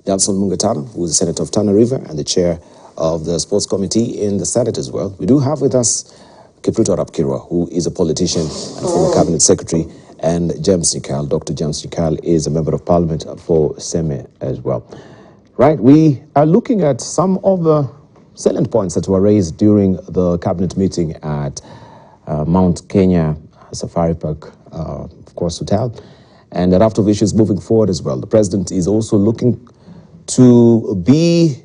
Nelson Mungatano, who is the Senator of Tana River and the Chair of the Sports Committee in the Senate as well. We do have with us Kipruto Rapkirwa, who is a politician and former Cabinet Secretary, and James Nyikal. Dr. James Nyikal is a Member of Parliament for Seme as well. Right, we are looking at some of the salient points that were raised during the Cabinet meeting at Mount Kenya Safari Park, of course, hotel, and a raft of issues moving forward as well. The President is also looking to be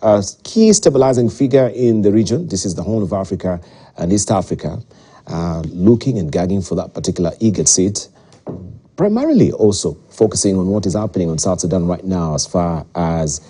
a key stabilizing figure in the region. This is the Horn of Africa and East Africa, looking and gagging for that particular EGAT seat, primarily also focusing on what is happening on South Sudan right now as far as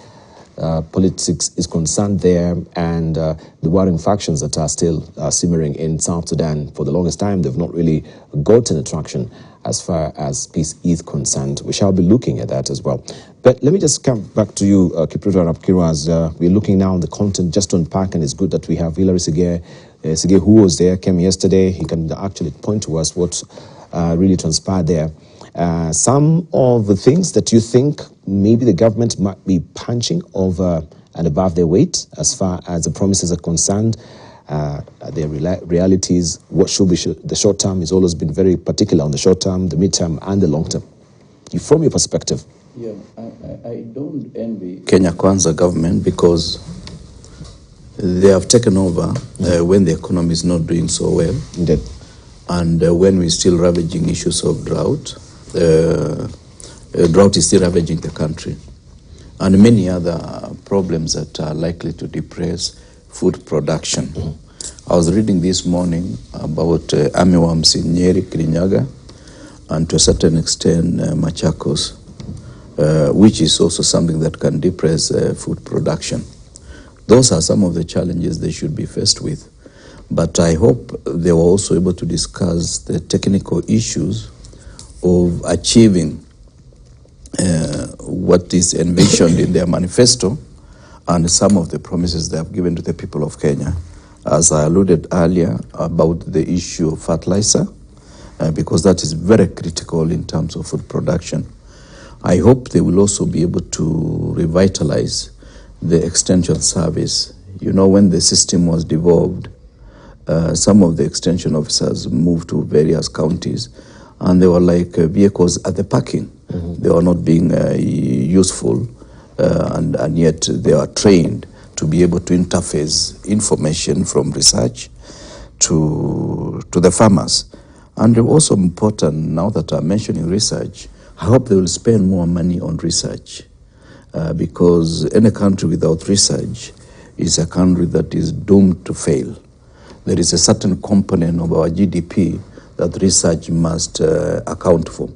politics is concerned there, and the warring factions that are still simmering in South Sudan. For the longest time, they've not really gotten traction as far as peace is concerned. We shall be looking at that as well. But let me just come back to you, Kipruto Rapkirwa, as we're looking now on the content just to unpack, and it's good that we have Hilary Sige, who was there, came yesterday. He can actually point to us what really transpired there. Some of the things that you think maybe the government might be punching over and above their weight as far as the promises are concerned, their realities, what should be the short term has always been very particular on the short term, the mid-term, and the long term. From your perspective. Yeah, I don't envy Kenya Kwanza government because they have taken over when the economy is not doing so well. Indeed. And when we're still ravaging issues of drought, drought is still ravaging the country, and many other problems that are likely to depress food production. I was reading this morning about armyworms in Nyeri, Kirinyaga, and to a certain extent Machakos, which is also something that can depress food production. Those are some of the challenges they should be faced with. But I hope they were also able to discuss the technical issues of achieving what is envisioned in their manifesto and some of the promises they have given to the people of Kenya. As I alluded earlier about the issue of fertilizer, because that is very critical in terms of food production. I hope they will also be able to revitalize the extension service. You know, when the system was devolved, some of the extension officers moved to various counties, and they were like vehicles at the parking. They were not being useful, and yet they are trained to be able to interface information from research to the farmers. And also important, now that I'm mentioning research, I hope they will spend more money on research, because any country without research is a country that is doomed to fail. There is a certain component of our GDP that research must account for,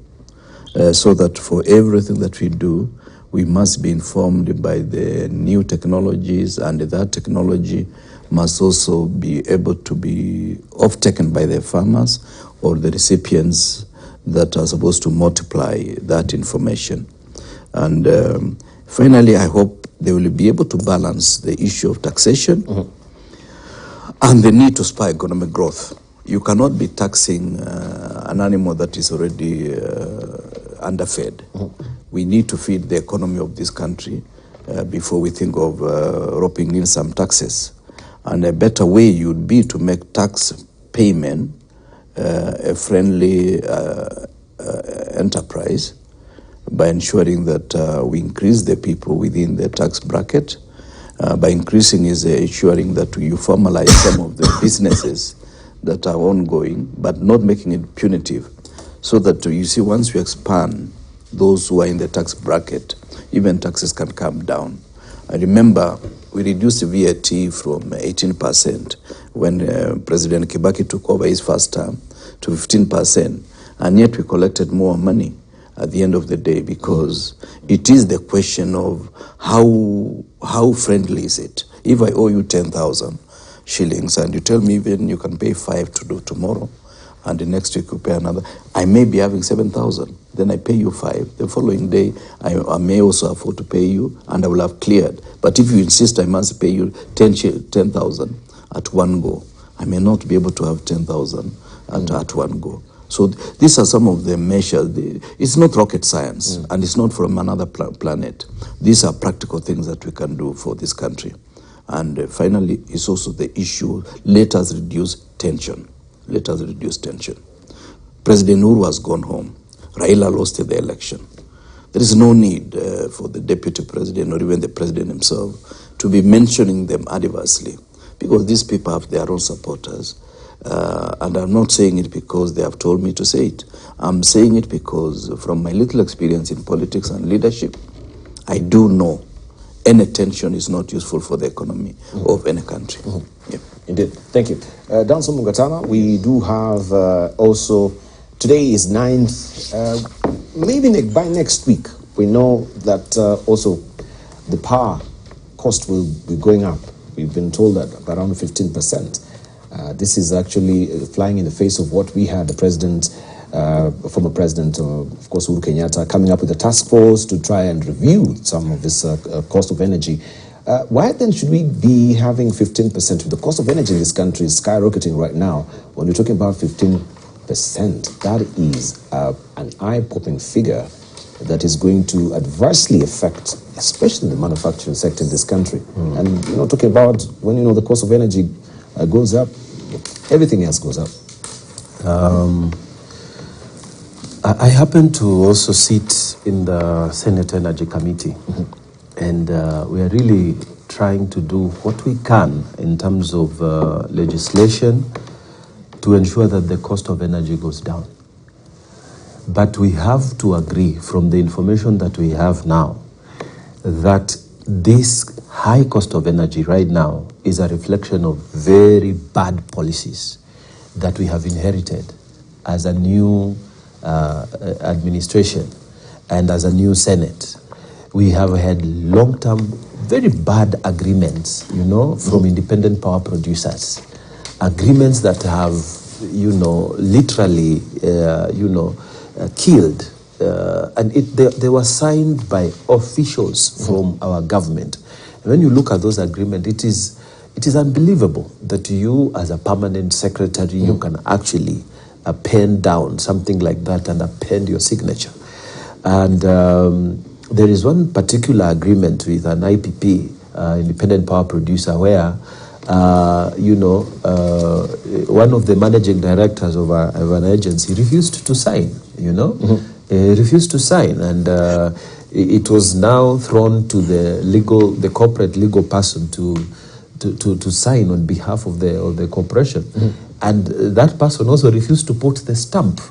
so that for everything that we do, we must be informed by the new technologies, and that technology must also be able to be off-taken by the farmers or the recipients that are supposed to multiply that information. And finally, I hope they will be able to balance the issue of taxation and the need to spur economic growth. You cannot be taxing an animal that is already underfed. We need to feed the economy of this country before we think of roping in some taxes. And a better way would be to make tax payment a friendly enterprise by ensuring that we increase the people within the tax bracket. By increasing is ensuring that you formalize some of the businesses that are ongoing, but not making it punitive. So that you see, once you expand those who are in the tax bracket, even taxes can come down. I remember we reduced the VAT from 18% when President Kibaki took over his first term to 15%, and yet we collected more money at the end of the day, because it is the question of how friendly is it. If I owe you 10,000 shillings and you tell me even you can pay 5 to do tomorrow, and the next week you pay another, I may be having 7,000. Then I pay you 5. The following day, I may also afford to pay you, and I will have cleared. But if you insist I must pay you 10,000 at one go, I may not be able to have 10,000 at one go. So these are some of the measures. It's not rocket science, and it's not from another planet. These are practical things that we can do for this country. And finally, it's also the issue, let us reduce tension. Let us reduce tension. President Uhuru has gone home. Raila lost the election. There is no need for the deputy president or even the president himself to be mentioning them adversely, because these people have their own supporters. And I'm not saying it because they have told me to say it. I'm saying it because from my little experience in politics and leadership, I do know any tension is not useful for the economy of any country. Yeah. Indeed. Thank you. Danso Mungatana, we do have also, today is 9th, maybe by next week, we know that also the power cost will be going up. We've been told that around 15%. This is actually flying in the face of what we had the president, former president, of course, Uhuru Kenyatta, coming up with a task force to try and review some of this cost of energy. Why then should we be having 15%? The cost of energy in this country is skyrocketing right now. When you're talking about 15%, that is an eye-popping figure that is going to adversely affect, especially the manufacturing sector in this country. And you know, talking about when you know the cost of energy goes up, everything else goes up. I happen to also sit in the Senate Energy Committee, and we are really trying to do what we can in terms of legislation to ensure that the cost of energy goes down. But we have to agree, from the information that we have now, that this high cost of energy right now is a reflection of very bad policies that we have inherited as a new administration and as a new Senate. We have had long-term, very bad agreements, you know, from independent power producers. Agreements that have, you know, literally, killed. And they were signed by officials from our government. And when you look at those agreements, it is unbelievable that you, as a permanent secretary, you can actually pen down something like that and append your signature. And there is one particular agreement with an IPP, independent power producer, where one of the managing directors of an agency refused to sign. Refused to sign, and it was now thrown to the corporate legal person to sign on behalf of the corporation, and that person also refused to put the stamp,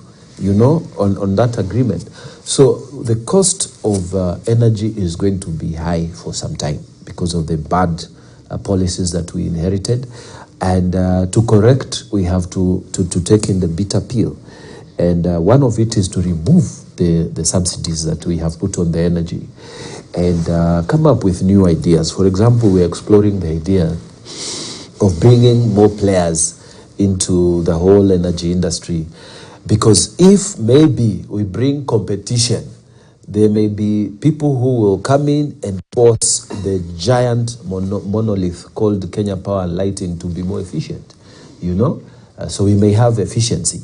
on that agreement. So the cost of energy is going to be high for some time because of the bad policies that we inherited, and to correct, we have to take in the bitter pill. And one of it is to remove the subsidies that we have put on the energy and come up with new ideas. For example, we're exploring the idea of bringing more players into the whole energy industry, because if maybe we bring competition, there may be people who will come in and force the giant monolith called Kenya Power and Lighting to be more efficient, so we may have efficiency.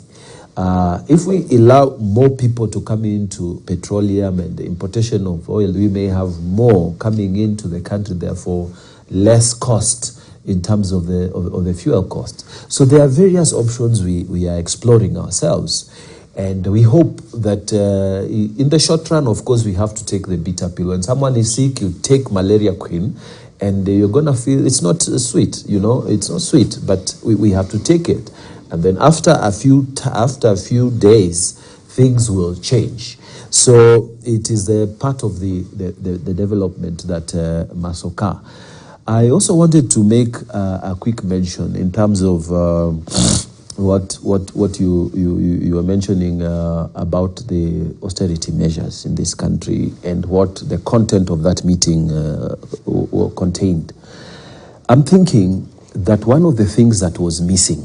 If we allow more people to come into petroleum and the importation of oil, we may have more coming into the country, therefore less cost in terms of the fuel cost. So there are various options we are exploring ourselves. And we hope that in the short run, of course, we have to take the bitter pill. When someone is sick, you take malaria queen, and you're going to feel it's not sweet, it's not sweet, but we have to take it. And then after a few days, things will change. So it is a part of the development that must occur. I also wanted to make a quick mention in terms of what you were mentioning about the austerity measures in this country and what the content of that meeting contained. I'm thinking that one of the things that was missing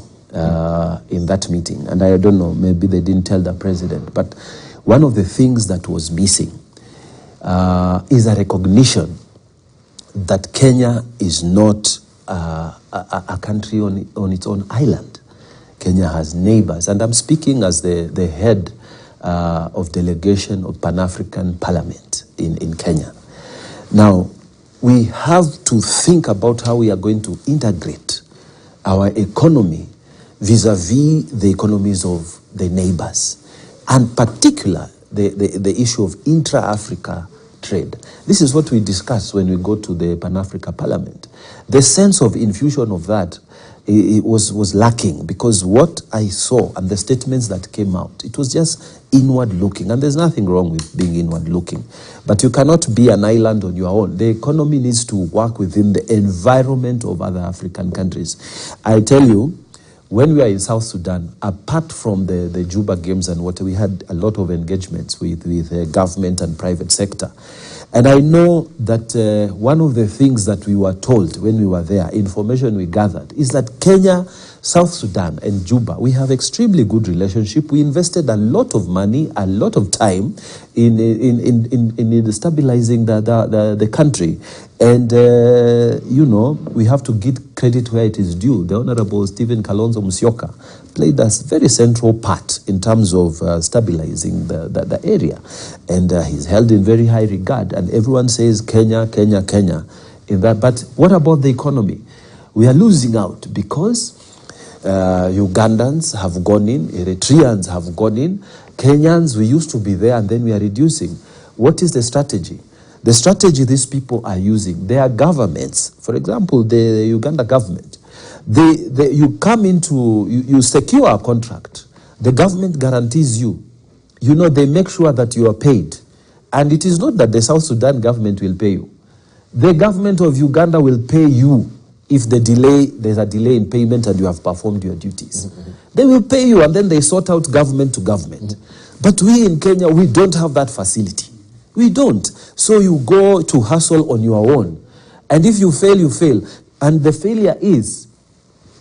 in that meeting, and I don't know, maybe they didn't tell the president, but one of the things that was missing is a recognition that Kenya is not a country on its own island. Kenya has neighbors. And I'm speaking as the head of delegation of Pan-African Parliament in Kenya. Now, we have to think about how we are going to integrate our economy vis-a-vis the economies of the neighbors, and particular the issue of intra-Africa trade. This is what we discuss when we go to the Pan-Africa Parliament. The sense of infusion of that it was lacking, because what I saw and the statements that came out, it was just inward looking, and there's nothing wrong with being inward looking, but you cannot be an island on your own. The economy needs to work within the environment of other African countries. I tell you, when we are in South Sudan, apart from the Juba Games and what, we had a lot of engagements with the government and private sector. And I know that one of the things that we were told when we were there, information we gathered, is that Kenya, South Sudan, and Juba, we have extremely good relationship. We invested a lot of money, a lot of time in stabilizing the country. And, you know, we have to give credit where it is due. The Honorable Stephen Kalonzo Musyoka played a very central part in terms of stabilizing the area. And he's held in very high regard. And everyone says Kenya, Kenya, Kenya. In that. But what about the economy? We are losing out because Ugandans have gone in, Eritreans have gone in, Kenyans, we used to be there and then we are reducing. What is the strategy? The strategy these people are using, their governments, for example, the Uganda government, you come into, you secure a contract, the government guarantees you, you know, they make sure that you are paid. And it is not that the South Sudan government will pay you. The government of Uganda will pay you if there's a delay in payment and you have performed your duties. Mm-hmm. They will pay you, and then they sort out government to government. Mm-hmm. But we in Kenya, we don't have that facility. We don't. So you go to hustle on your own. And if you fail, you fail. And the failure is,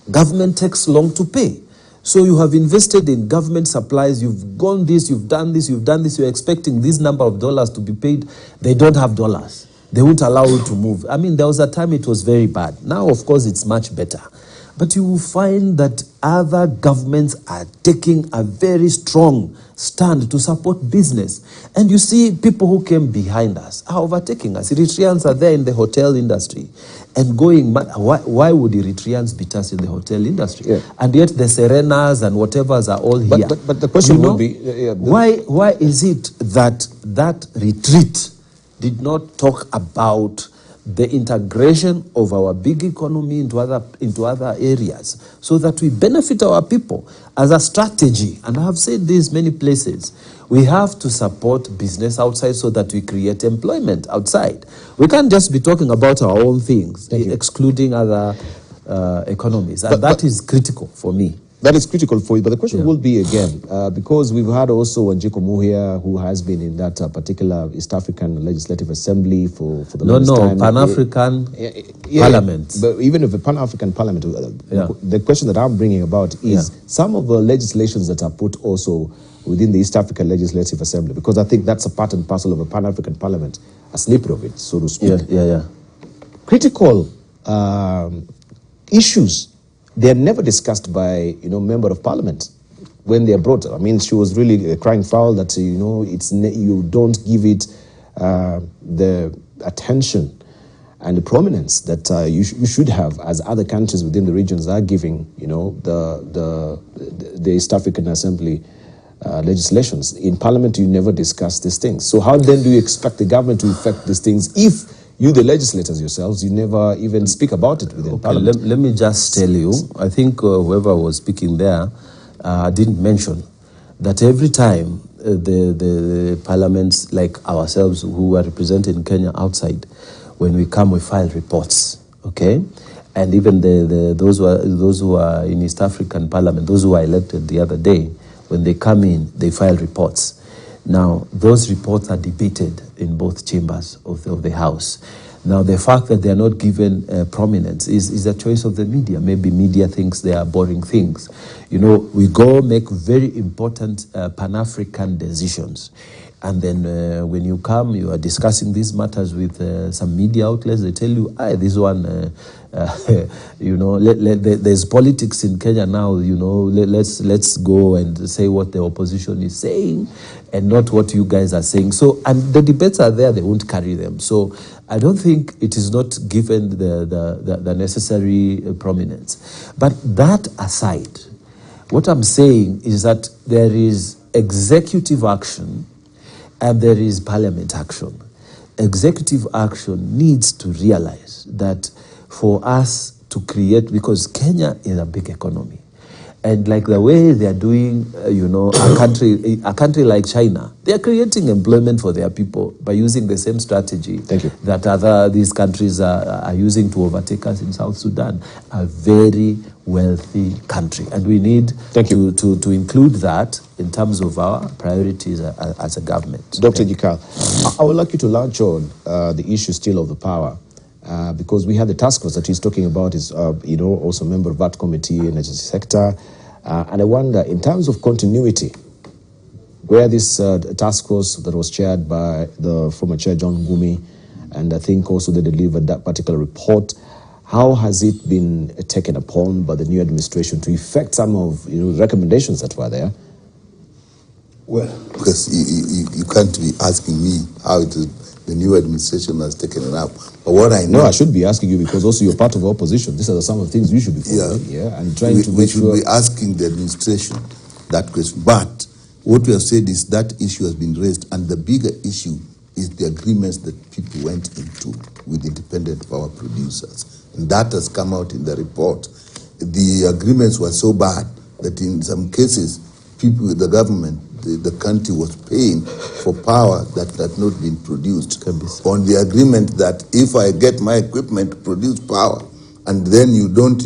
government takes long to pay. So you have invested in government supplies, you've gone this, you've done this, you're expecting this number of dollars to be paid. They don't have dollars. They won't allow you to move. I mean, there was a time it was very bad. Now, of course, it's much better. But you will find that other governments are taking a very strong stand to support business. And you see people who came behind us are overtaking us. Eritreans are there in the hotel industry and going, why would Eritreans beat us in the hotel industry? Yeah. And yet the Serenas and whatevers are all here. But the question would be... why is it that retreat did not talk about the integration of our big economy into other areas so that we benefit our people as a strategy? And I have said this many places. We have to support business outside so that we create employment outside. We can't just be talking about our own things, excluding other economies. And that is critical for me. That is critical for you, but the question will be again, because we've had also Wanjiku Muhia, who has been in that particular East African Legislative Assembly for the longest time. Pan-African Parliament. But even if the Pan-African Parliament, the question that I'm bringing about is some of the legislations that are put also within the East African Legislative Assembly, because I think that's a part and parcel of a Pan-African Parliament, a snippet of it, so to speak. Critical issues. They are never discussed by, member of parliament when they are brought. I mean, she was really crying foul that, you don't give it the attention and the prominence that you should have, as other countries within the regions are giving, the East African Assembly legislations. In parliament, you never discuss these things. So how then do you expect the government to effect these things if you, the legislators yourselves, you never even speak about it within Parliament? Let me just tell you, I think whoever was speaking there didn't mention that every time the parliaments like ourselves who are represented in Kenya outside, when we come, we file reports, okay? And even those who are in East African Parliament, those who are elected the other day, when they come in, they file reports. Now, those reports are debated in both chambers of the House. Now, the fact that they are not given prominence is a choice of the media. Maybe media thinks they are boring things. We go make very important Pan-African decisions. And then when you come, you are discussing these matters with some media outlets. They tell you, this one, you know, there's politics in Kenya now. You know, let's go and say what the opposition is saying, and not what you guys are saying. So, and the debates are there; they won't carry them. So, I don't think it is not given the necessary prominence. But that aside, what I'm saying is that there is executive action and there is parliament action. Executive action needs to realize that for us to create, because Kenya is a big economy, and like the way they are doing, you know, a country like China, they are creating employment for their people by using the same strategy that these countries are using to overtake us in South Sudan. A very wealthy country, and we need to include that in terms of our priorities as a government. Dr. Gikal, I would like you to launch on the issue still of the power, because we have the task force that he's talking about is, you know, also a member of that committee in the sector. And I wonder, in terms of continuity, where this task force that was chaired by the former chair, John Ngumi, and I think also they delivered that particular report, how has it been taken upon by the new administration to effect some of, you know, recommendations that were there? Well, because you can't be asking me how it is the new administration has taken it up. But what I know... No, I should be asking you because also you're part of opposition. These are some of the things you should be following, and trying to make sure... We should be asking the administration that question. But what we have said is that issue has been raised, and the bigger issue is the agreements that people went into with independent power producers. And that has come out in the report. The agreements were so bad that in some cases, people, the government, the country was paying for power that had not been produced on the agreement that if I get my equipment to produce power and then you don't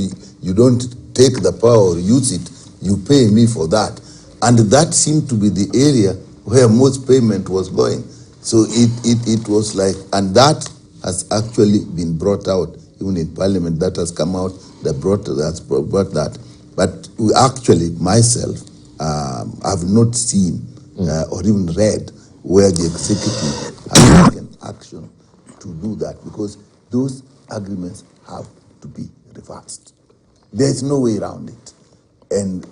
take the power or use it, you pay me for that. And that seemed to be the area where most payment was going. So it was like, and that has actually been brought out, even in Parliament, that has come out, that brought that. But we actually, myself, have not seen or even read where the executive has taken action to do that, because those agreements have to be reversed. There is no way around it. And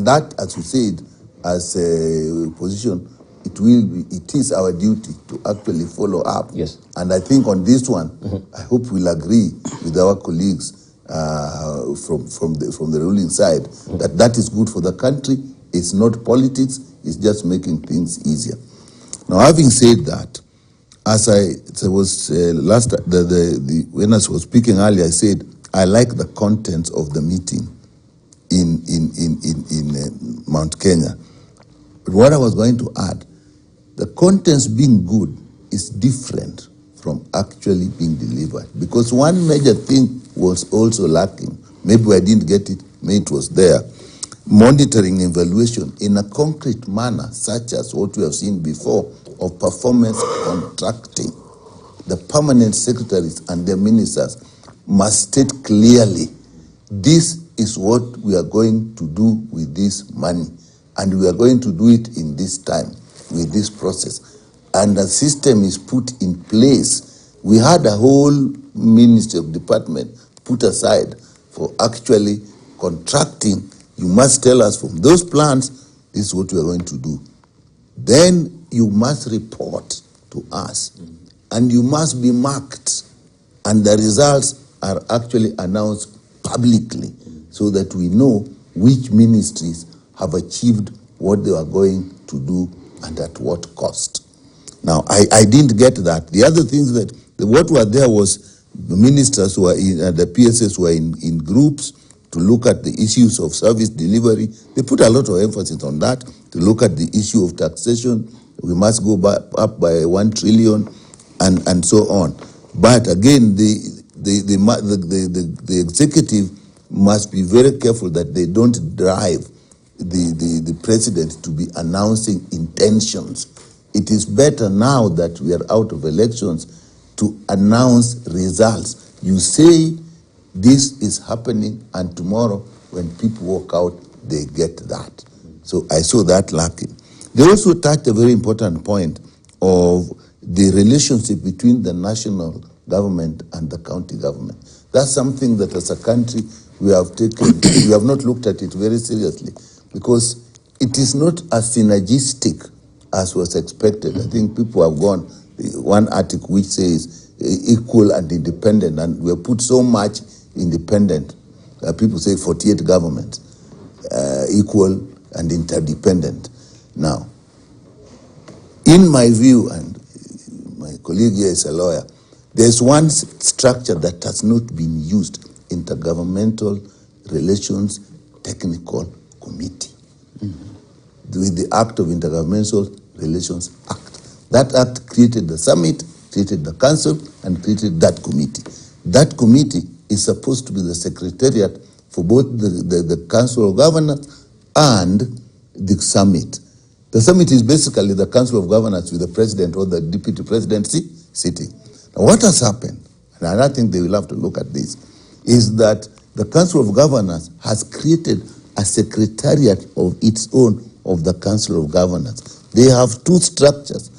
that, as you said, as a position, it is our duty to actually follow up. Yes. And I think on this one, I hope we'll agree with our colleagues from the ruling side that is good for the country. It's not politics, it's just making things easier. Now, having said that, as I was when I was speaking earlier, I said I like the contents of the meeting in Mount Kenya. But what I was going to add, the contents being good is different from actually being delivered. Because one major thing was also lacking. Maybe I didn't get it, maybe it was there. Monitoring evaluation in a concrete manner, such as what we have seen before, of performance contracting. The permanent secretaries and their ministers must state clearly, this is what we are going to do with this money, and we are going to do it in this time, with this process. And the system is put in place. We had a whole Ministry of Department put aside for actually contracting. You must tell us from those plans, this is what we are going to do. Then you must report to us, and you must be marked, and the results are actually announced publicly so that we know which ministries have achieved what they are going to do and at what cost. Now, I didn't get that. The other things that, what were there was the ministers who were in, the PSS were in groups to look at the issues of service delivery. They put a lot of emphasis on that, to look at the issue of taxation. We must go up by 1 trillion and so on. But again, the executive must be very careful that they don't drive the president to be announcing intentions. It is better now that we are out of elections to announce results. You say this is happening, and tomorrow when people walk out, they get that. So I saw that lacking. They also touched a very important point of the relationship between the national government and the county government. That's something that as a country we have not looked at it very seriously, because it is not as synergistic as was expected. I think people have gone, one article which says equal and independent, and we have put so much independent. People say 48 governments, equal and interdependent. Now, in my view, and my colleague here is a lawyer, there's one structure that has not been used: Intergovernmental Relations Technical Committee. With the Act of Intergovernmental Relations Act. That act created the summit, created the council, and created that committee. That committee is supposed to be the secretariat for both the Council of Governors and the summit. The summit is basically the Council of Governors with the president or the deputy presidency sitting. Now, what has happened, and I think they will have to look at this, is that the Council of Governors has created a secretariat of its own of the Council of Governors. They have two structures,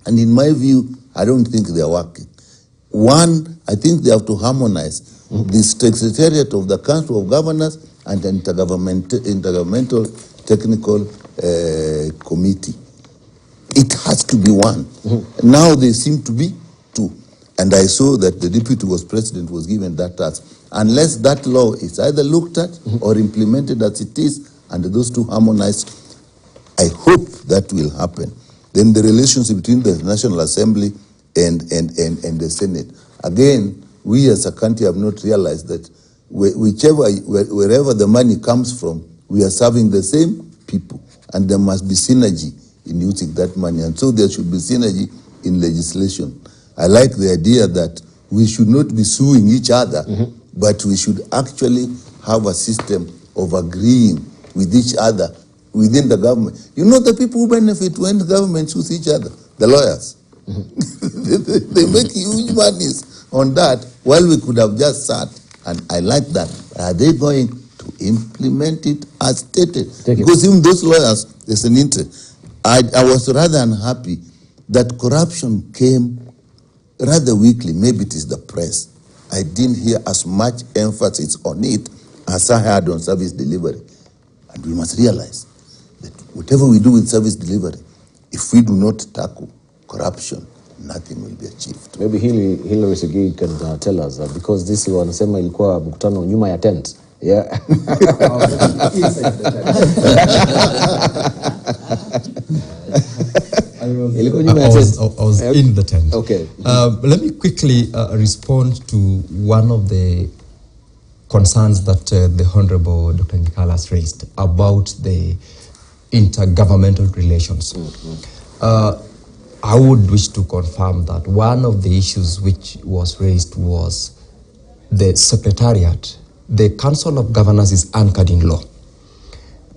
and in my view, I don't think they are working. One, I think they have to harmonize the secretariat of the Council of Governors and the Intergovernmental Technical Committee. It has to be one. Now they seem to be two. And I saw that the deputy president was given that task. Unless that law is either looked at or implemented as it is, and those two harmonized, I hope that will happen. Then the relationship between the National Assembly and the Senate. Again, we as a country have not realized that wherever the money comes from, we are serving the same people, and there must be synergy in using that money, and so there should be synergy in legislation. I like the idea that we should not be suing each other, but we should actually have a system of agreeing with each other within the government. You know, the people who benefit when the government sues each other, the lawyers. They make huge monies on that, while we could have just sat. And I like that. Are they going to implement it as stated? Because even those lawyers, there's an interest. I was rather unhappy that corruption came rather weakly. Maybe it is the press. I didn't hear as much emphasis on it as I had on service delivery. And we must realize that whatever we do with service delivery, if we do not tackle corruption, nothing will be achieved. Maybe Hillary Sigrid can tell us because this wanasema ilikuwa mkutano nyuma ya tent. Yeah. I was in the tent. Okay. Let me quickly respond to one of the concerns that the Honorable Dr. Nikalas raised about the intergovernmental relations. I would wish to confirm that one of the issues which was raised was the Secretariat. The Council of Governors is anchored in law,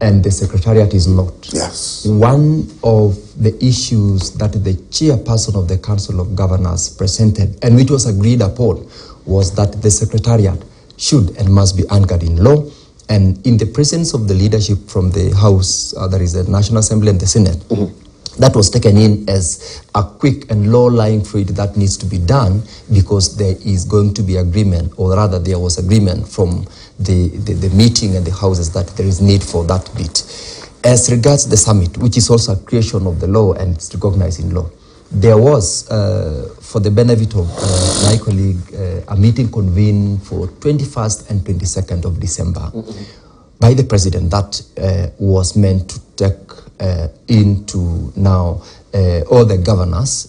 and the Secretariat is not. Yes. One of the issues that the chairperson of the Council of Governors presented, and which was agreed upon, was that the Secretariat should and must be anchored in law, and in the presence of the leadership from the House, there is the National Assembly and the Senate, that was taken in as a quick and low-lying fruit that needs to be done because there is going to be agreement, or rather there was agreement from the meeting and the houses that there is need for that bit. As regards the summit, which is also a creation of the law and it's recognized in law, there was, for the benefit of my colleague, a meeting convened for 21st and 22nd of December by the president that was meant to take into now all the governors.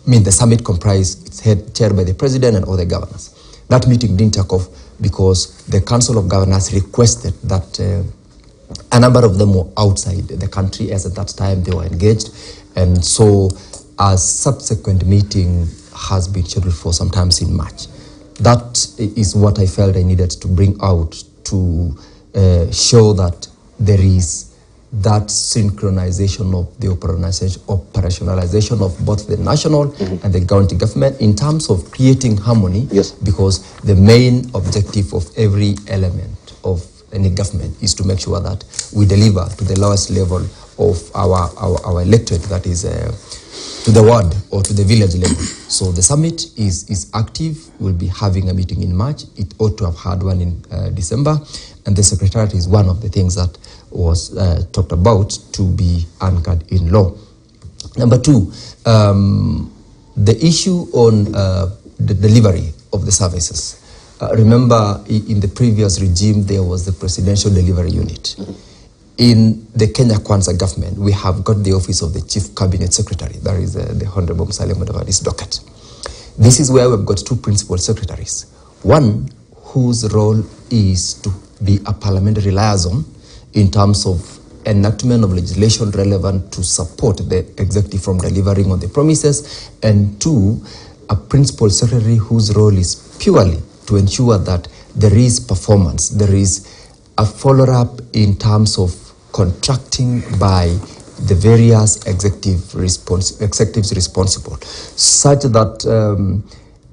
I mean, the summit comprised, it's chaired by the president and all the governors. That meeting didn't take off because the Council of Governors requested that a number of them were outside the country, as at that time they were engaged, and so a subsequent meeting has been scheduled for sometimes in March. That is what I felt I needed to bring out to show that there is that synchronization of the operationalization of both the national and the county government in terms of creating harmony. Yes. Because the main objective of every element of any government is to make sure that we deliver to the lowest level of our electorate, that is to the ward or to the village level. So the summit is active. We'll be having a meeting in March. It ought to have had one in December. And the Secretariat is one of the things that was talked about to be anchored in law. Number two, the issue on the delivery of the services. Remember, in the previous regime, there was the Presidential Delivery Unit. In the Kenya Kwanza government, we have got the office of the Chief Cabinet Secretary. That is the Honorable Musalia Mudavadi's docket. This is where we've got two principal secretaries. One whose role is to be a parliamentary liaison in terms of enactment of legislation relevant to support the executive from delivering on the promises, and two, a principal secretary whose role is purely to ensure that there is performance, there is a follow-up in terms of contracting by the various executives responsible, such that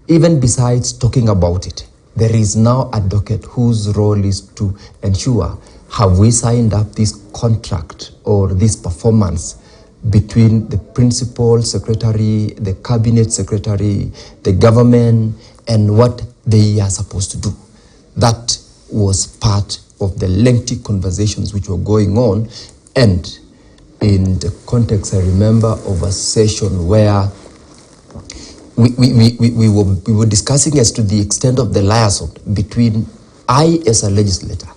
even besides talking about it, there is now a docket whose role is to ensure, have we signed up this contract or this performance between the principal secretary, the cabinet secretary, the government, and what they are supposed to do. That was part of the lengthy conversations which were going on, and in the context, I remember, of a session where we were discussing as to the extent of the liaison between I as a legislator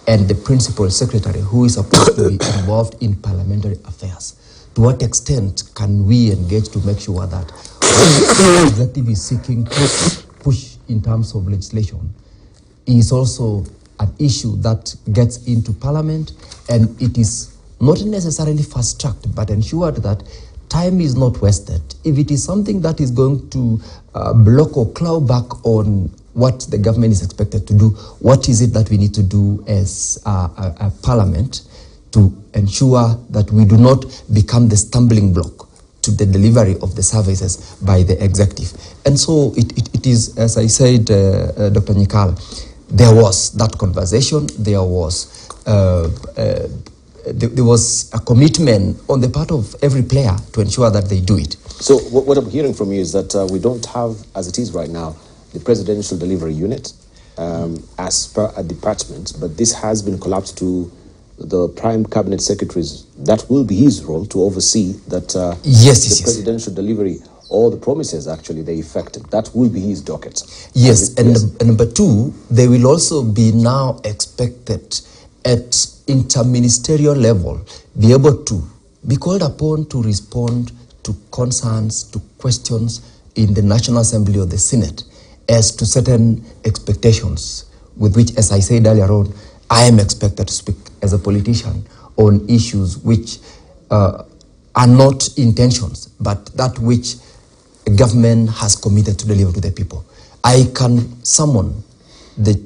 and the principal secretary who is supposed to be involved in parliamentary affairs. To what extent can we engage to make sure that what the executive is seeking to push in terms of legislation is also an issue that gets into parliament, and it is not necessarily fast-tracked, but ensured that time is not wasted. If it is something that is going to block or claw back on what the government is expected to do, what is it that we need to do as a parliament to ensure that we do not become the stumbling block to the delivery of the services by the executive. And so it is, as I said, Dr. Nyikal, there was that conversation, there was a commitment on the part of every player to ensure that they do it. So what I'm hearing from you is that we don't have, as it is right now, the Presidential Delivery Unit as per a department, but this has been collapsed to the Prime Cabinet Secretaries. That will be his role to oversee that yes. Presidential delivery, all the promises actually they effected. That will be his docket. Yes, and number two, they will also be now expected at interministerial level be able to be called upon to respond to concerns, to questions in the National Assembly or the Senate as to certain expectations with which, as I said earlier on, I am expected to speak as a politician on issues which are not intentions, but that which a government has committed to deliver to the people. I can summon the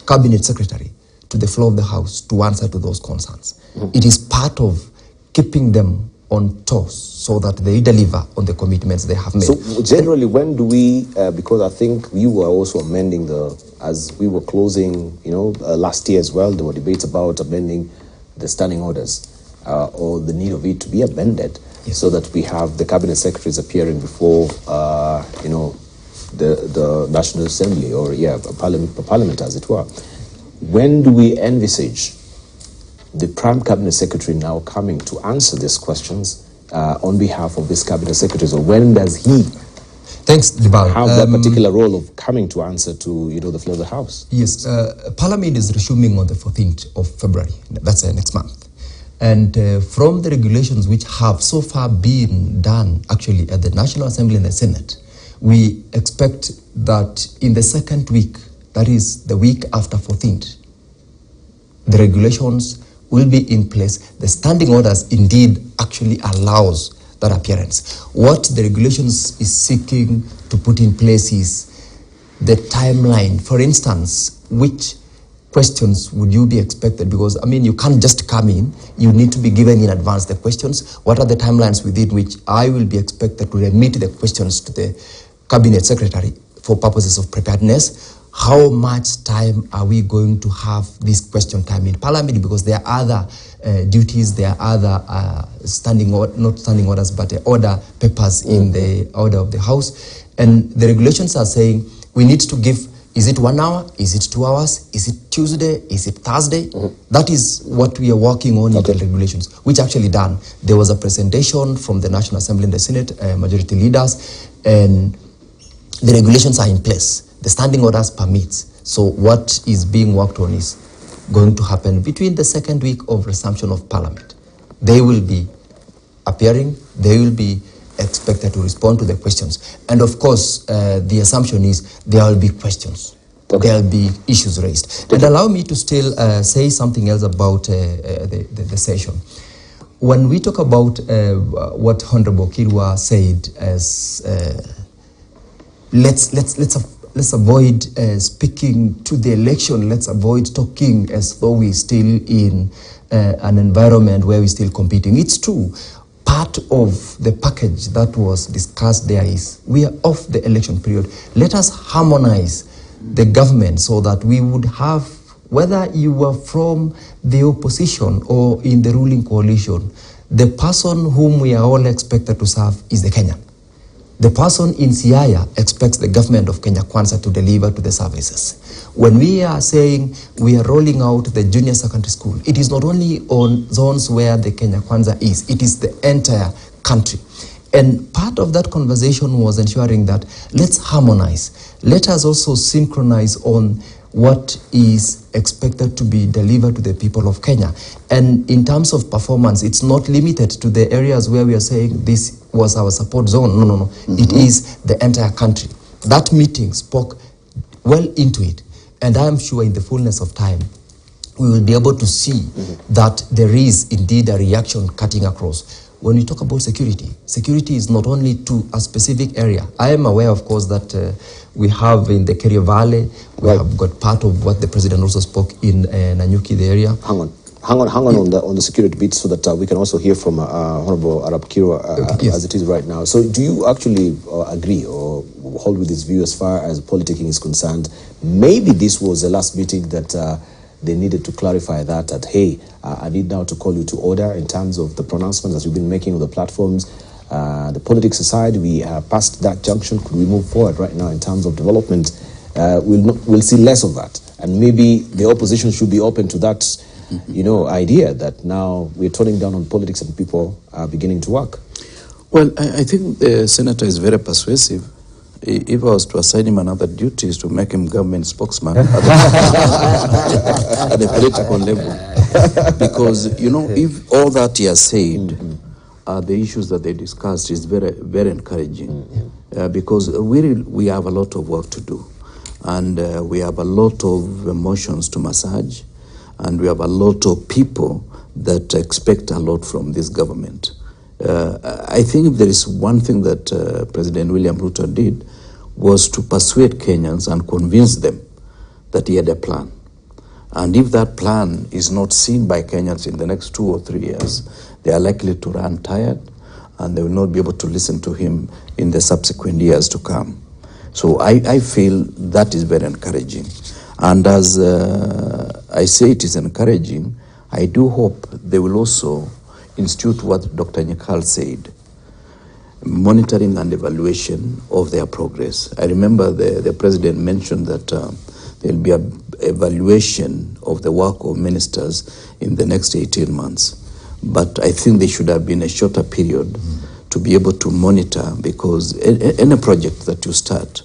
cabinet secretary to the floor of the House to answer to those concerns. It is part of keeping them on toes so that they deliver on the commitments they have made. So generally, when do we, because I think you were also amending as we were closing, last year as well, there were debates about amending the standing orders or the need of it to be amended, yes, so that we have the cabinet secretaries appearing before, the National Assembly or, Parliament as it were. When do we envisage the Prime Cabinet Secretary now coming to answer these questions on behalf of this Cabinet Secretaries, or when does he have that particular role of coming to answer to the floor of the House? Yes, Parliament is resuming on the 14th of February. That's next month. And from the regulations which have so far been done actually at the National Assembly and the Senate, we expect that in the second week, that is the week after 14th, the regulations will be in place. The standing orders indeed actually allows that appearance. What the regulations is seeking to put in place is the timeline. For instance, which questions would you be expected? Because, you can't just come in. You need to be given in advance the questions. What are the timelines within which I will be expected to remit the questions to the Cabinet Secretary for purposes of preparedness? How much time are we going to have this question time in Parliament? Because there are other duties. There are other not standing orders, but order papers in the order of the House. And the regulations are saying we need to give, is it 1 hour? Is it 2 hours? Is it Tuesday? Is it Thursday? That is what we are working on in the regulations, which actually done. There was a presentation from the National Assembly and the Senate, majority leaders, and the regulations are in place. The standing orders permits. So what is being worked on is going to happen between the second week of resumption of Parliament. They will be appearing, they will be expected to respond to the questions. And of course, the assumption is there will be questions. There will be issues raised. And allow me to still say something else about the session. When we talk about what Honorable Kirwa said as let's avoid speaking to the election. Let's avoid talking as though we're still in an environment where we're still competing. It's true. Part of the package that was discussed there is we are off the election period. Let us harmonize the government so that we would have, whether you were from the opposition or in the ruling coalition, the person whom we are all expected to serve is the Kenyan. The person in Siaya expects the government of Kenya Kwanza to deliver to the services. When we are saying we are rolling out the junior secondary school, it is not only on zones where the Kenya Kwanza is, it is the entire country. And part of that conversation was ensuring that let's harmonize. Let us also synchronize on what is expected to be delivered to the people of Kenya. And in terms of performance, it's not limited to the areas where we are saying this was our support zone. No. It is the entire country. That meeting spoke well into it. And I am sure in the fullness of time, we will be able to see that there is indeed a reaction cutting across. When we talk about security, security is not only to a specific area. I am aware, of course, that we have in the Kerio Valley, we have got part of what the president also spoke in Nanyuki, the area. Hang on on the security bit so that we can also hear from Honorable Arap Kirwa as it is right now. So do you actually agree or hold with this view as far as politicking is concerned? Maybe this was the last meeting that they needed to clarify that hey, I need now to call you to order in terms of the pronouncements that you've been making on the platforms. The politics aside, we have passed that junction. Could we move forward right now in terms of development? We'll see less of that. And maybe the opposition should be open to that idea that now we're turning down on politics and people are beginning to work. Well, I think the senator is very persuasive. If I was to assign him another duty is to make him government spokesman at the political level. Because, if all that he has said are the issues that they discussed is very, very encouraging. Because we have a lot of work to do. And we have a lot of emotions to massage. And we have a lot of people that expect a lot from this government. I think if there is one thing that President William Ruto did was to persuade Kenyans and convince them that he had a plan. And if that plan is not seen by Kenyans in the next 2 or 3 years, they are likely to run tired and they will not be able to listen to him in the subsequent years to come. So I feel that is very encouraging. And as I say it is encouraging, I do hope they will also institute what Dr. Nyekal said, monitoring and evaluation of their progress. I remember the president mentioned that there will be an evaluation of the work of ministers in the next 18 months. But I think there should have been a shorter period to be able to monitor, because any project that you start,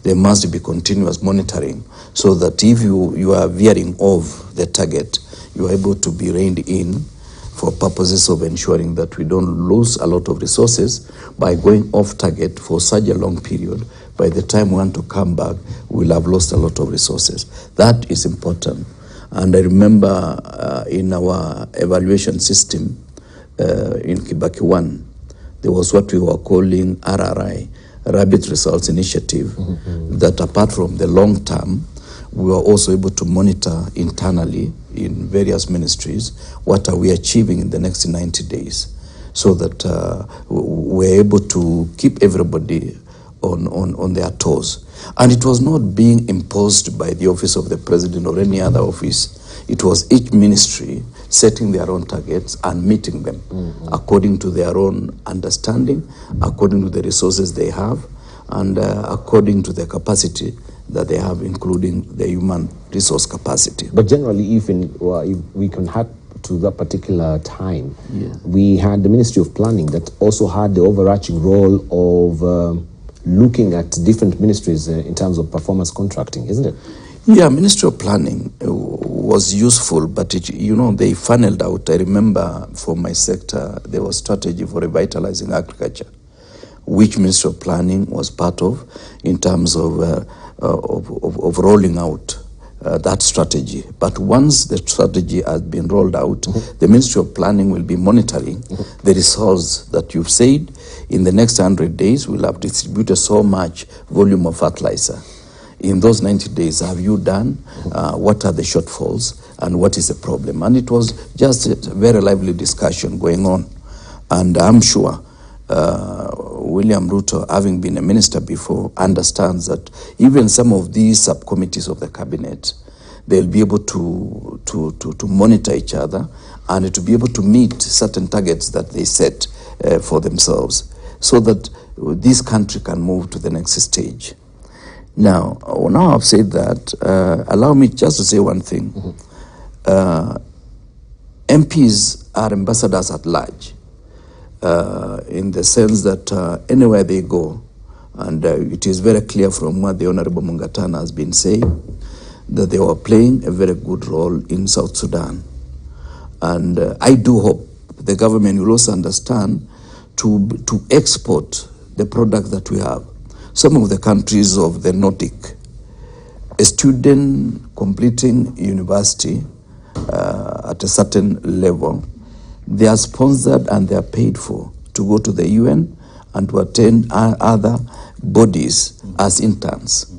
there must be continuous monitoring so that if you are veering off the target, you are able to be reined in for purposes of ensuring that we don't lose a lot of resources by going off target for such a long period. By the time we want to come back, we'll have lost a lot of resources. That is important. And I remember in our evaluation system in Kibaki 1, there was what we were calling RRI, Rapid Results Initiative, that apart from the long term, we were also able to monitor internally in various ministries what are we achieving in the next 90 days, so that we're able to keep everybody on their toes. And it was not being imposed by the office of the president or any other office. It was each ministry setting their own targets and meeting them according to their own understanding, according to the resources they have, and according to the capacity that they have, including the human resource capacity. But generally, even if we can have to that particular time, we had the Ministry of Planning that also had the overarching role of looking at different ministries in terms of performance contracting, isn't it? Yeah, Ministry of Planning was useful, but they funneled out. I remember for my sector, there was strategy for revitalizing agriculture, which Ministry of Planning was part of in terms of rolling out that strategy. But once the strategy has been rolled out, the Ministry of Planning will be monitoring the results that you've said. In the next 100 days, we'll have distributed so much volume of fertilizer. In those 90 days, have you done? What are the shortfalls and what is the problem? And it was just a very lively discussion going on. And I'm sure William Ruto, having been a minister before, understands that even some of these subcommittees of the cabinet, they'll be able to monitor each other and to be able to meet certain targets that they set for themselves, so that this country can move to the next stage. Now I've said that, allow me just to say one thing. MPs are ambassadors at large, in the sense that anywhere they go, and it is very clear from what the Honorable Mungatana has been saying, that they were playing a very good role in South Sudan. And I do hope the government will also understand to export the product that we have. Some of the countries of the Nordic, a student completing university at a certain level, they are sponsored and they are paid for to go to the UN and to attend other bodies as interns.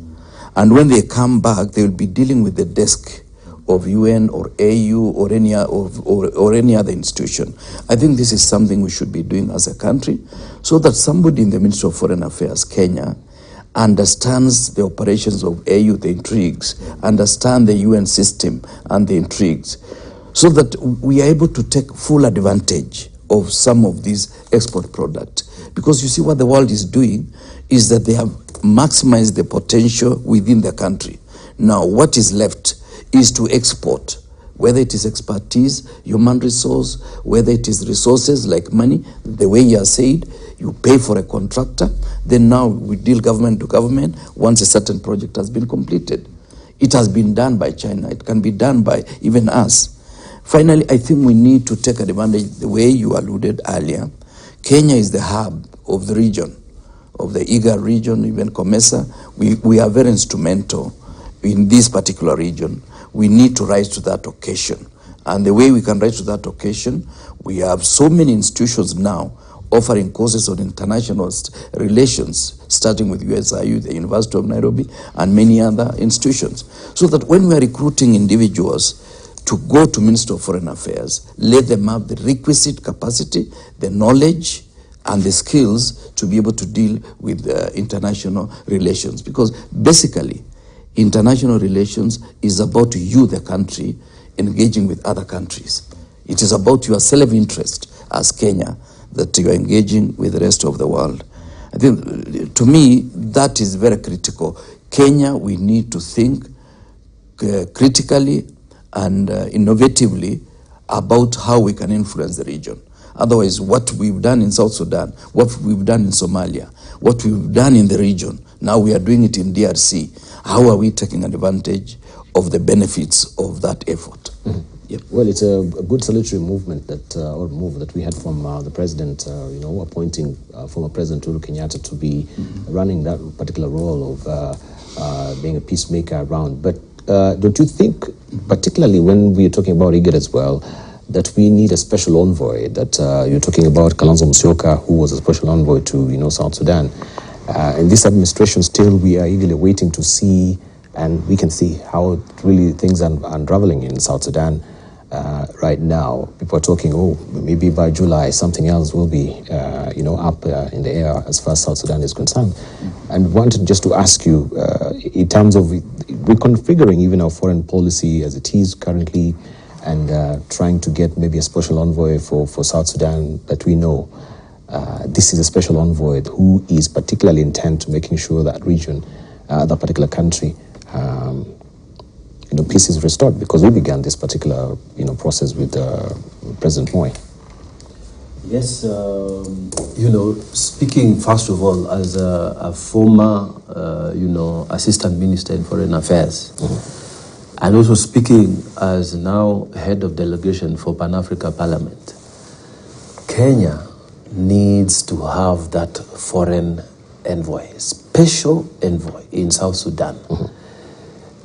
And when they come back, they will be dealing with the desk of UN or AU or any other institution. I think this is something we should be doing as a country, so that somebody in the Ministry of Foreign Affairs, Kenya, understands the operations of AU, the intrigues, understand the UN system and the intrigues, so that we are able to take full advantage of some of these export products. Because you see, what the world is doing is that they have maximized the potential within the country. Now, what is left is to export, whether it is expertise, human resource, whether it is resources like money. The way you are said, you pay for a contractor, then now we deal government to government once a certain project has been completed. It has been done by China. It can be done by even us. Finally, I think we need to take advantage, the way you alluded earlier. Kenya is the hub of the region, of the IGA region, even COMESA. We are very instrumental in this particular region. We need to rise to that occasion. And the way we can rise to that occasion, we have so many institutions now offering courses on international relations, starting with USIU, the University of Nairobi, and many other institutions. So that when we are recruiting individuals to go to Ministry of Foreign Affairs, let them have the requisite capacity, the knowledge, and the skills to be able to deal with international relations. Because basically, international relations is about you, the country, engaging with other countries. It is about your self-interest as Kenya, that you are engaging with the rest of the world. I think, to me, that is very critical. Kenya, we need to think critically and innovatively about how we can influence the region. Otherwise, what we've done in South Sudan, what we've done in Somalia, what we've done in the region, now we are doing it in DRC. How are we taking advantage of the benefits of that effort? Yep. Well, it's a good salutary movement or move that we had from the president, appointing former President Uhuru Kenyatta to be running that particular role of being a peacemaker around. But don't you think, particularly when we are talking about IGAD as well, that we need a special envoy? That you're talking about Kalonzo Musyoka, who was a special envoy to South Sudan. In this administration, still we are eagerly waiting to see, and we can see how really things are unraveling in South Sudan right now. People are talking, maybe by July something else will be, up in the air as far as South Sudan is concerned. And wanted just to ask you, in terms of reconfiguring even our foreign policy as it is currently, and trying to get maybe a special envoy for South Sudan that we know. This is a special envoy who is particularly intent to making sure that region, that particular country, peace is restored, because we began this particular process with President Moy. Yes, speaking first of all as a former, assistant minister in foreign affairs, and also speaking as now head of delegation for Pan-Africa Parliament, Kenya needs to have that foreign envoy, special envoy in South Sudan.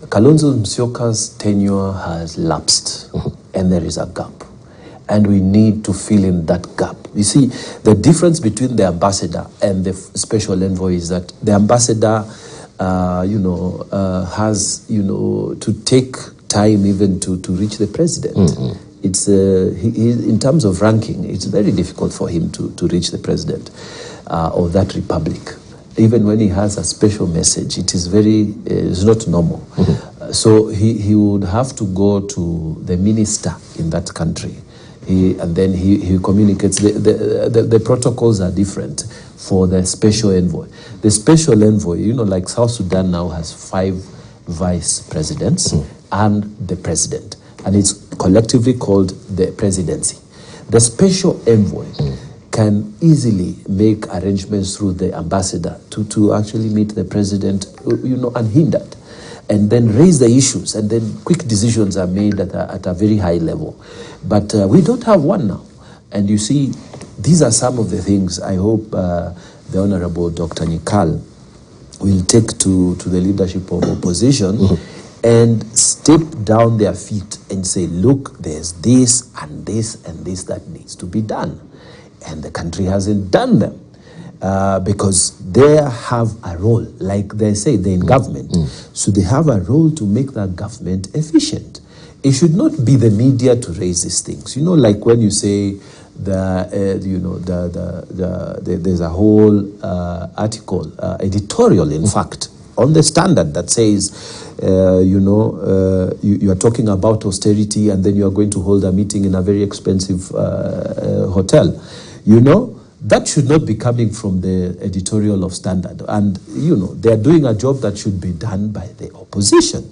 Kalonzo Musyoka's tenure has lapsed, and there is a gap. And we need to fill in that gap. You see, the difference between the ambassador and the special envoy is that the ambassador, has, to take time even to reach the president. It's in terms of ranking, it's very difficult for him to reach the president of that republic. Even when he has a special message, it is it's not normal. So he would have to go to the minister in that country. And then he communicates. The protocols are different for the special envoy. The special envoy, like South Sudan now has 5 vice presidents and the president. And it's collectively called the presidency. The special envoy can easily make arrangements through the ambassador to actually meet the president, unhindered, and then raise the issues, and then quick decisions are made at a very high level. But we don't have one now. And you see, these are some of the things I hope the Honorable Dr. Nikal will take to the leadership of opposition and step down their feet and say, look, there's this and this and this that needs to be done. And the country hasn't done them. Because they have a role, like they say, they're in government. So they have a role to make that government efficient. It should not be the media to raise these things. Like when you say there's a whole article, editorial, in fact, on the Standard that says, you are talking about austerity, and then you are going to hold a meeting in a very expensive hotel. That should not be coming from the editorial of Standard. And, they are doing a job that should be done by the opposition.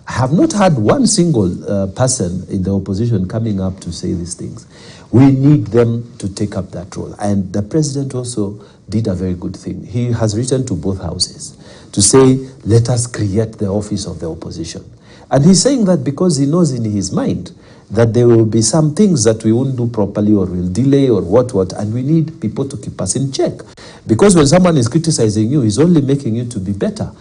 I have not had one single person in the opposition coming up to say these things. We need them to take up that role. And the president also did a very good thing. He has written to both houses to say, let us create the office of the opposition. And he's saying that because he knows in his mind that there will be some things that we won't do properly or will delay or what, and we need people to keep us in check. Because when someone is criticizing you, he's only making you to be better.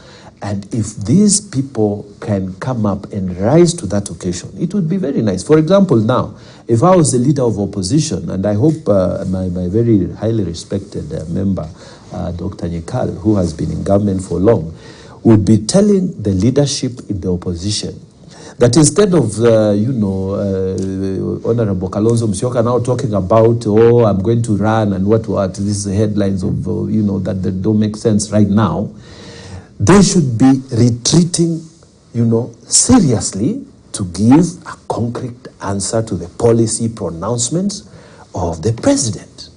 And if these people can come up and rise to that occasion, it would be very nice. For example, now, if I was the leader of opposition, and I hope my very highly respected member, Dr. Nikal, who has been in government for long, would be telling the leadership in the opposition that instead of, Honorable Kalonzo Musyoka now talking about, I'm going to run and what, these headlines of, that don't make sense right now, they should be retreating, seriously to give a concrete answer to the policy pronouncements of the president,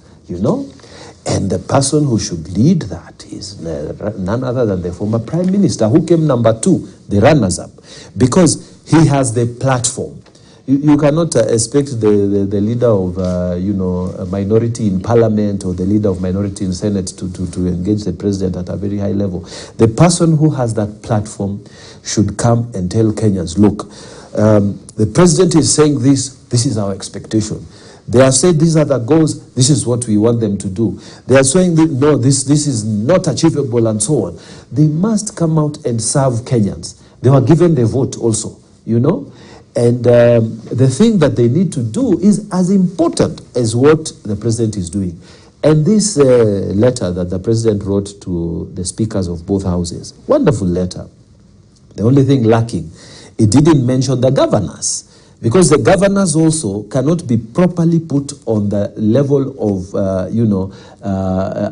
And the person who should lead that is none other than the former prime minister, who came number 2, the runners-up, because he has the platform. You cannot expect the leader of, a minority in parliament or the leader of minority in Senate to engage the president at a very high level. The person who has that platform should come and tell Kenyans, look, the president is saying this is our expectation. They have said these are the goals, this is what we want them to do. They are saying that, no, this is not achievable and so on. They must come out and serve Kenyans. They were given the vote also, And the thing that they need to do is as important as what the president is doing. And this letter that the president wrote to the speakers of both houses, wonderful letter. The only thing lacking, it didn't mention the governors. Because the governors also cannot be properly put on the level of,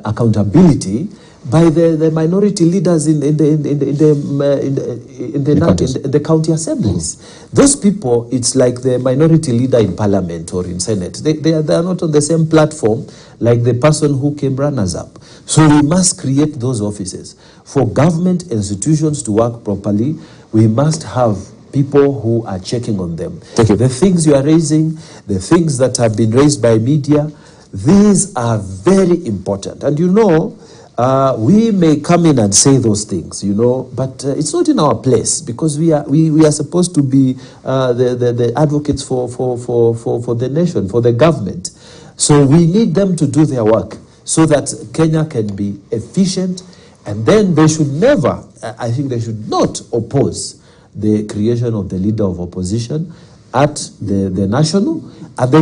accountability by the minority leaders in the county assemblies. Those people, it's like the minority leader in parliament or in senate. They are not on the same platform like the person who came runners up. So we must create those offices. For government institutions to work properly, we must have people who are checking on them. The things you are raising, the things that have been raised by media, these are very important. And you know, we may come in and say those things, you know, but it's not in our place, because we are supposed to be the advocates for the nation, for the government. So we need them to do their work so that Kenya can be efficient, and then they should never, I think they should not oppose the creation of the leader of opposition at the national, and they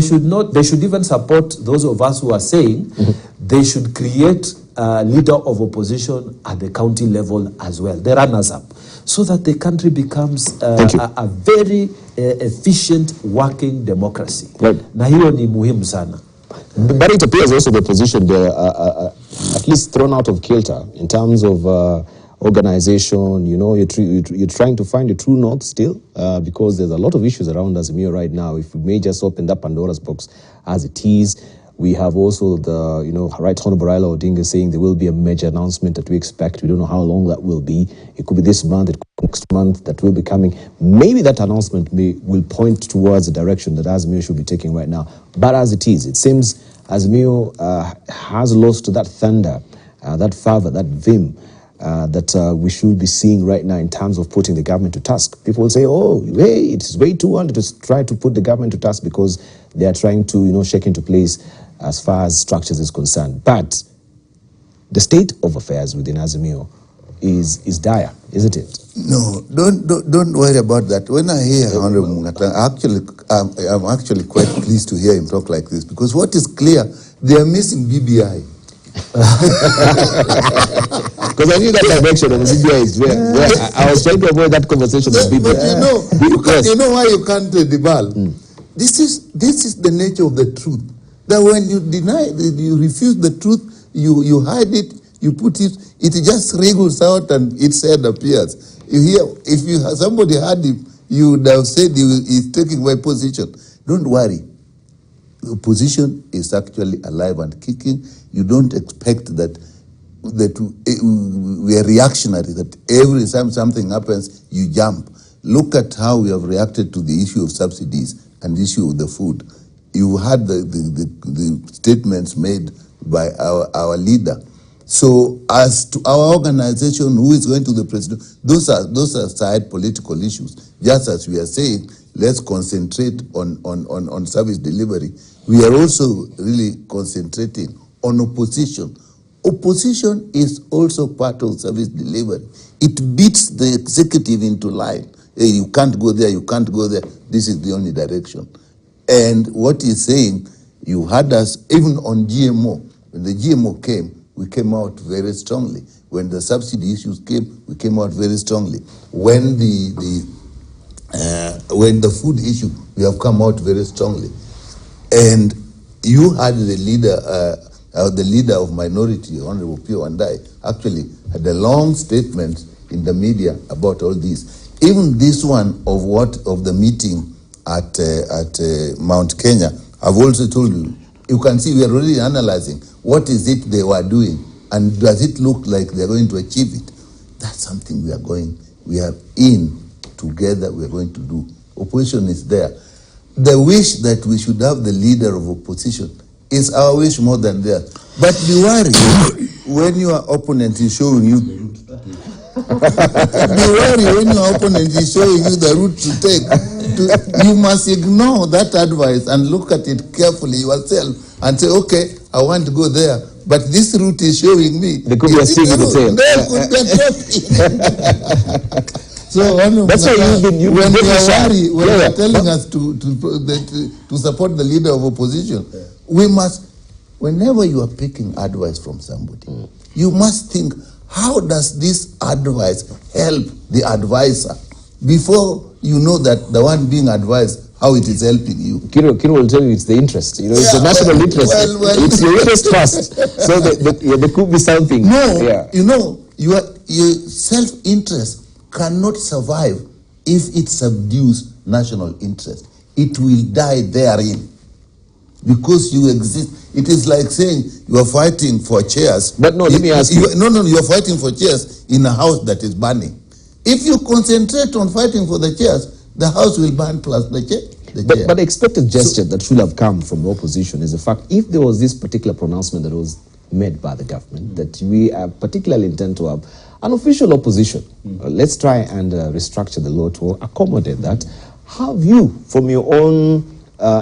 should even support those of us who are saying they should create a leader of opposition at the county level as well, the runners-up, so that the country becomes a very efficient working democracy. Right. Na hiyo ni muhimu sana. But it appears also the opposition, they're at least thrown out of kilter in terms of organization. You know, you're trying to find a true north still, because there's a lot of issues around Azimio right now. If we may just open that Pandora's box as it is. We have also the, you know, Right Honorable Raila Odinga saying there will be a major announcement that we expect. We don't know how long that will be. It could be this month, it could be next month that will be coming. Maybe that announcement will point towards the direction that Azimio should be taking right now. But as it is, it seems Azimio has lost that thunder, that fervor, that vim that we should be seeing right now in terms of putting the government to task. People will say, oh, hey, it's way too early to try to put the government to task because they are trying to, you know, shake into place as far as structures is concerned. But the state of affairs within Azimio is dire, isn't it? No, don't worry about that. When I hear Honorable Mungata, I'm actually quite pleased to hear him talk like this, because what is clear, they are missing BBI. Because I knew that direction of the BBI is where I was trying to avoid that conversation with BBI. But you know why you can't debal? This is the nature of the truth. That when you deny, you refuse the truth, you hide it, you put it, it just wriggles out and its head appears. You hear, if somebody had him, you would have said he's taking my position. Don't worry. The opposition is actually alive and kicking. You don't expect that we are reactionary, that every time something happens, you jump. Look at how we have reacted to the issue of subsidies and the issue of the food. You had the statements made by our leader. So as to our organization, who is going to the president, those are side political issues. Just as we are saying, let's concentrate on service delivery. We are also really concentrating on opposition. Opposition is also part of service delivery. It beats the executive into line. Hey, you can't go there, you can't go there. This is the only direction. And what he's saying, you had us, even on GMO, when the GMO came, we came out very strongly. When the subsidy issues came, we came out very strongly. When the food issue, we have come out very strongly. And you had the leader of minority, Honorable Pio Wandai, actually had a long statement in the media about all this. Even this one of the meeting at Mount Kenya, I've also told you, you can see we are already analyzing what is it they were doing, and does it look like they're going to achieve it? That's something we are in together, we are going to do. Opposition is there. The wish that we should have the leader of opposition is our wish more than theirs. But be worried when your opponent is showing you. Be worried when your opponent is showing you the route to take. You must ignore that advice and look at it carefully yourself and say, okay, I want to go there, but this route is showing me. There could be a sting in the tail. There could be a traffic. So that's why when you're telling us to support the leader of opposition, we must, whenever you are picking advice from somebody, you must think, how does this advice help the advisor? Before you know that the one being advised, how it is helping you. Kiro will tell you it's the interest. You know, it's the national interest. It's your interest first. So there could be something. No, you know, your self-interest cannot survive if it subdues national interest. It will die therein because you exist. It is like saying you are fighting for chairs. But no, let me ask you. No, you are fighting for chairs in a house that is burning. If you concentrate on fighting for the chairs, the house will burn plus the chair. But the expected gesture that should have come from the opposition is the fact, if there was this particular pronouncement that was made by the government, that we particularly intend to have an official opposition, let's try and restructure the law to accommodate that. Have you, from your own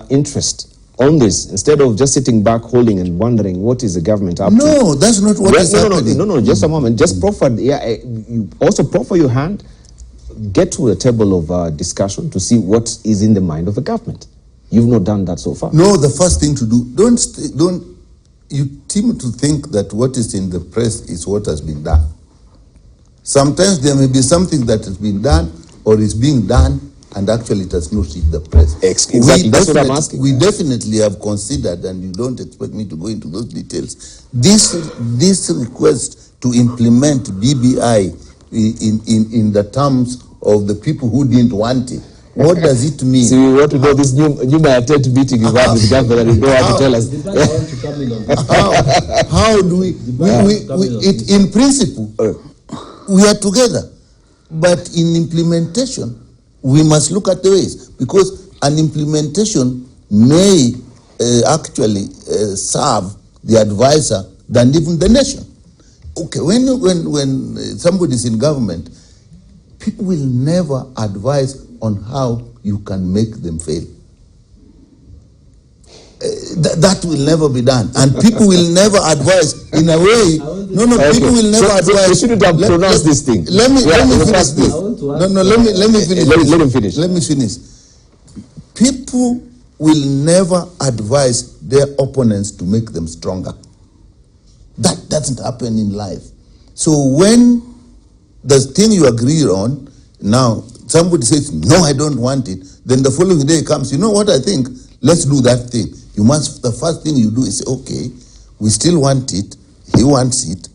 interest on this, instead of just sitting back holding and wondering what is the government up to? No, that's not what is happening. No, just a moment. Just proffer, you also proffer your hand, get to a table of discussion to see what is in the mind of the government. You've not done that so far. No, the first thing to do, don't you seem to think that what is in the press is what has been done. Sometimes there may be something that has been done or is being done and actually it has not hit the press. Exactly, that's what I'm asking. We definitely have considered, and you don't expect me to go into those details, this request to implement BBI in the terms of the people who didn't want it. What does it mean? So we want to know this new tent meeting you had with the government, and you don't have to tell us. How do we in principle, we are together. But in implementation, we must look at the ways, because an implementation may actually serve the advisor than even the nation. Okay, when somebody is in government, people will never advise on how you can make them fail. That will never be done, and people will never advise in a way. People will never advise. You shouldn't have pronounced this thing. Let me finish this. Let me finish. Let him finish. Let me finish. People will never advise their opponents to make them stronger. That doesn't happen in life. So when the thing you agree on, now somebody says, no, I don't want it, then the following day comes, you know what I think, let's do that thing. The first thing you do is say, okay, we still want it, he wants it,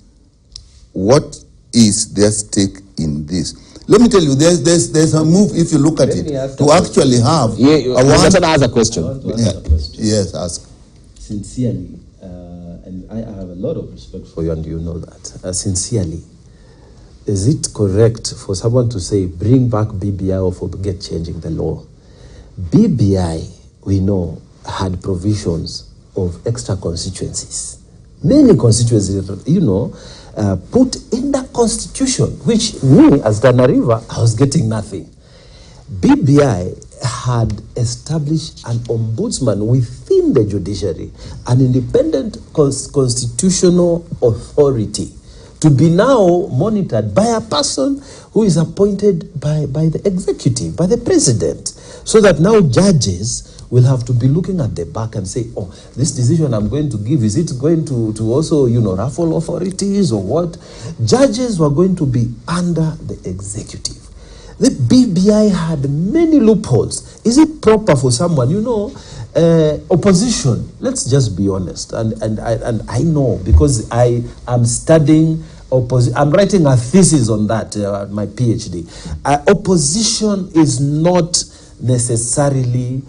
what is their stake in this? Let me tell you, there's a move, if you look at it, to actually have a question. Yes, ask. Sincerely, and I have a lot of respect for you, and you know that. Sincerely, is it correct for someone to say, bring back BBI or forget changing the law? BBI, we know, had provisions of extra constituencies. Many constituencies, put in the constitution, which me, as Tana River, I was getting nothing. BBI had established an ombudsman within the judiciary, an independent constitutional authority, to be now monitored by a person who is appointed by the executive, by the president, so that now judges will have to be looking at the back and say, oh, this decision I'm going to give, is it going to also, ruffle authorities or what? Judges were going to be under the executive. The BBI had many loopholes. Is it proper for someone, opposition? Let's just be honest. And I know, because I am studying opposition. I'm writing a thesis on that, my PhD. Opposition is not necessarily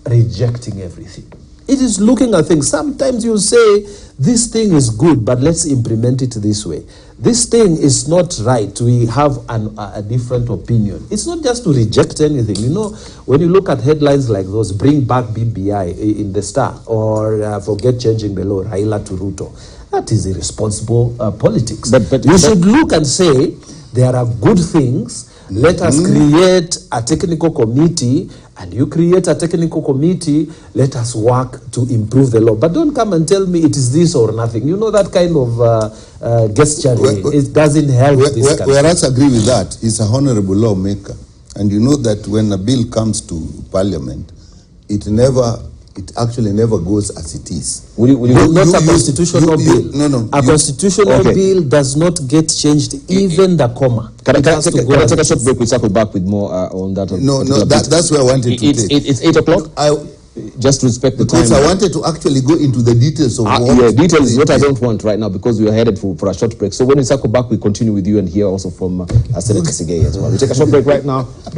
rejecting everything. It is looking at things. Sometimes you say, this thing is good, but let's implement it this way. This thing is not right. We have a different opinion. It's not just to reject anything. When you look at headlines like those, bring back BBI in the Star, or forget changing the law, Raila to Ruto, that is irresponsible politics. But you should look and say, there are good things. Let us create a technical committee, and you create a technical committee, let us work to improve the law. But don't come and tell me it is this or nothing. That kind of gesturing, it doesn't help this country. Whereas I agree with that, he's a honorable lawmaker. And you know that when a bill comes to Parliament, it never it actually never goes as it is. Not a constitutional bill. No. A constitutional bill does not get changed, even the comma. Can I take a short break? We circle back with more on that. No, that's where I wanted to take. It's 8 o'clock. Just respect the time. Because I wanted to actually go into the details of details is what I don't want right now, because we are headed for a short break. So when we circle back, we continue with you and hear also from Senator Sigei as well. We take a short break right now. Don't